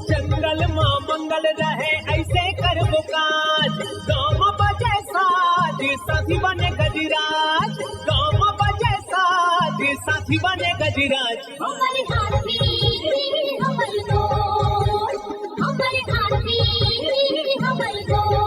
जंगल मां मंगल रहे ऐसे कर काज, गाँव बजे साज साथी बने गजराज, गाँव बजे साज साथी बने गजराज। हमारे हाथी हमारे दोस्त, हमारे हाथी हमारे दोस्त।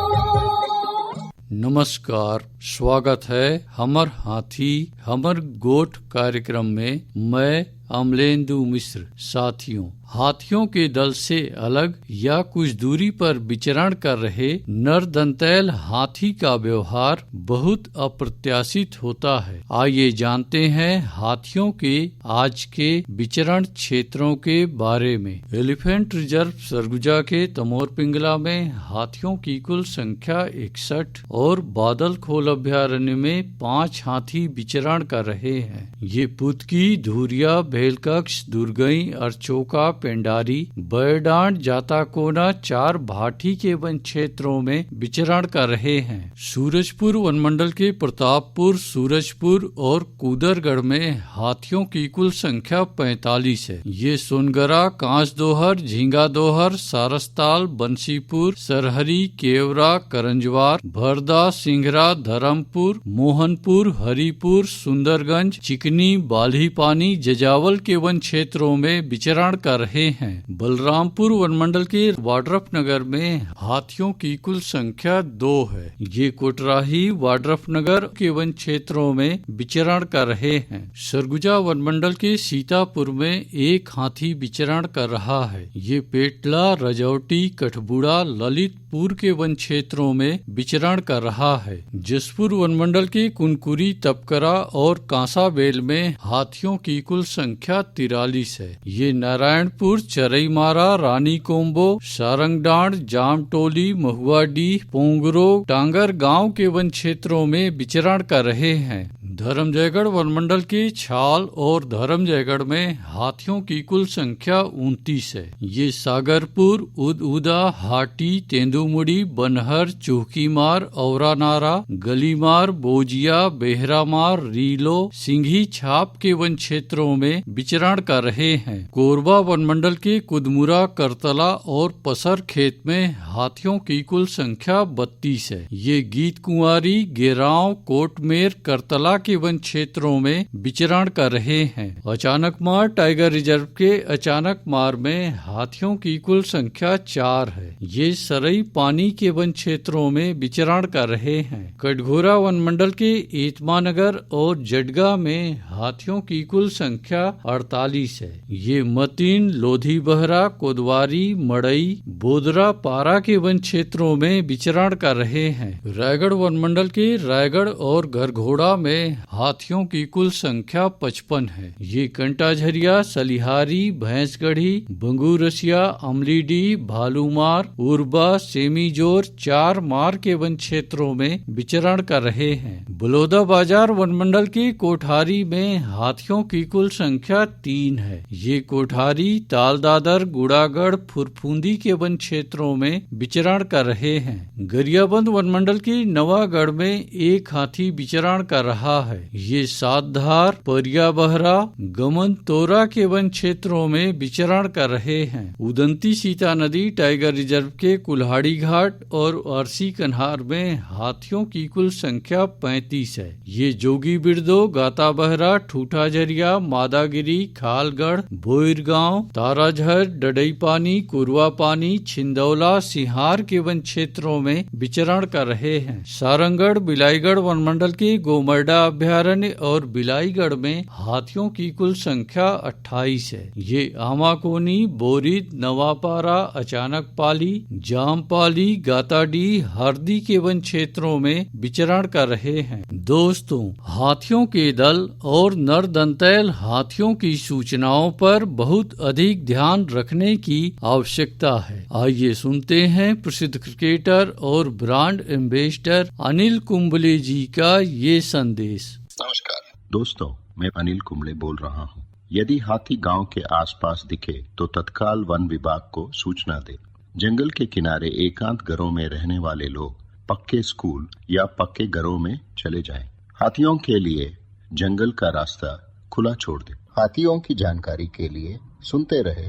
नमस्कार, स्वागत है हमर हाथी हमर गोठ कार्यक्रम में। मैं अमलेंदु मिश्र। साथियों, हाथियों के दल से अलग या कुछ दूरी पर विचरण कर रहे नर दंतैल हाथी का व्यवहार बहुत अप्रत्याशित होता है। आइए जानते हैं हाथियों के आज के विचरण क्षेत्रों के बारे में। एलिफेंट रिजर्व सरगुजा के तमोर पिंगला में हाथियों की कुल संख्या 61 और बादल खोल अभ्यारण्य में 5 हाथी विचरण कर रहे हैं। ये पुतकी, धुरिया, भेलकक्ष, दुर्गई, अरचोका, पेंडारी, बरडांड, जाताकोना 4 भाटी के वन क्षेत्रों में विचरण कर रहे हैं। सूरजपुर वनमंडल के प्रतापपुर, सूरजपुर और कुदरगढ़ में हाथियों की कुल संख्या 45 है। ये सोनगरा, कांच दोहर, झींगा दोहर, सारसताल, बंसीपुर, सरहरी, केवरा, करंजवार, भरदा, सिंघरा, धर्मपुर, मोहनपुर, हरिपुर, सुंदरगंज, चिकनी, बाल्ही पानी, जजावल के वन क्षेत्रों में विचरण कर रहे हैं। बलरामपुर वनमंडल के वाड्रफ नगर में हाथियों की कुल संख्या 2 है। ये कोटराही, वाड्रफ नगर के वन क्षेत्रों में विचरण कर रहे हैं। सरगुजा वनमंडल के सीतापुर में 1 हाथी विचरण कर रहा है। ये पेटला, रजौटी, कठबुड़ा, ललितपुर के वन क्षेत्रों में विचरण कर रहा है। जसपुर वनमंडल के कुनकुरी, तपकरा और कांसाबेल में हाथियों की कुल संख्या 43 है। ये नारायणपुर, चरईमारा, रानी कोम्बो, सारंगडांड, जामटोली, महुआडीह, पोंगरो, टांगर गांव के वन क्षेत्रों में विचरण कर रहे हैं। धर्मजयगढ़ वनमंडल के छाल और धर्मजयगढ़ में हाथियों की कुल संख्या 29 है। ये सागरपुर, उदउदा, हाटी, तेंदुमुड़ी, बनहर, चौकीमार, औरानारा, गलीमार, बोजिया, बेहरामार, रीलो, सिंघी छाप के वन क्षेत्रों में विचरण कर रहे हैं। कोरबा वनमंडल के कुदमुरा, करतला और पसर खेत में हाथियों की कुल संख्या 32 है। ये गीत कुंवारी, गेराव, कोटमेर, करतला के वन क्षेत्रों में विचरण कर रहे हैं। अचानकमार टाइगर रिजर्व के अचानकमार में हाथियों की कुल संख्या 4 है। ये सरई पानी के वन क्षेत्रों में विचरण कर रहे हैं। कटघोरा वनमंडल के एतमानगर और जडगा में हाथियों की कुल संख्या 48 है। ये मतीन, लोधी बहरा, कोदवारी, मड़ई, बोदरा, पारा के वन क्षेत्रों में विचरण कर रहे हैं। रायगढ़ वनमंडल के रायगढ़ और घरघोड़ा में हाथियों की कुल संख्या 55 है। ये कंटाझरिया, सलिहारी, भैंसगढ़ी, बंगूरसिया, अमलीडी, भालूमार, उर्बा, सेमीजोर, 4 मार के वन क्षेत्रों में विचरण कर रहे हैं। बलौदा बाजार वनमंडल के कोठारी में हाथियों की कुल संख्या 3 है। ये कोठारी, तालदादर, गुड़ागढ़, फुरफुंदी के वन क्षेत्रों में विचरण कर रहे हैं। गरियाबंद वनमंडल के नवागढ़ में 1 हाथी विचरण कर रहा है। ये सातधार, परिया बहरा, गमन तोरा के वन क्षेत्रों में विचरण कर रहे हैं। उदंती सीता नदी टाइगर रिजर्व के कुल्हाड़ी घाट और अरसी कन्हार में हाथियों की कुल संख्या 35 है। ये जोगी बिरदो, गाता बहरा, ठूठाझरिया, मादागिरी, खालगढ़, बोईरगांव, ताराझर, डडई पानी, कुरवा पानी, छिंदौला, सिहार के वन क्षेत्रों में विचरण कर रहे हैं। सारंगढ़, बिलाईगढ़ वनमंडल के गोमरडा अभ्यारण्य और बिलाईगढ़ में हाथियों की कुल संख्या 28 है। ये आमाकोनी, बोरिद, नवापारा, अचानकपाली, जामपाली, गाताडी, हरदी के वन क्षेत्रों में विचरण कर रहे हैं। दोस्तों, हाथियों के दल और नर दंतैल हाथियों की सूचनाओं पर बहुत अधिक ध्यान रखने की आवश्यकता है। आइए सुनते हैं प्रसिद्ध क्रिकेटर और ब्रांड एम्बेसडर अनिल कुंबले जी का ये संदेश। नमस्कार दोस्तों, मैं अनिल कुंबले बोल रहा हूँ। यदि हाथी गांव के आसपास दिखे तो तत्काल वन विभाग को सूचना दे। जंगल के किनारे एकांत घरों में रहने वाले लोग पक्के स्कूल या पक्के घरों में चले जाएं। हाथियों के लिए जंगल का रास्ता खुला छोड़ दे। हाथियों की जानकारी के लिए सुनते रहे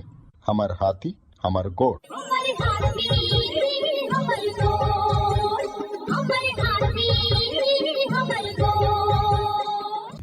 हमर हाथी हमर गोठ। हमर हाथी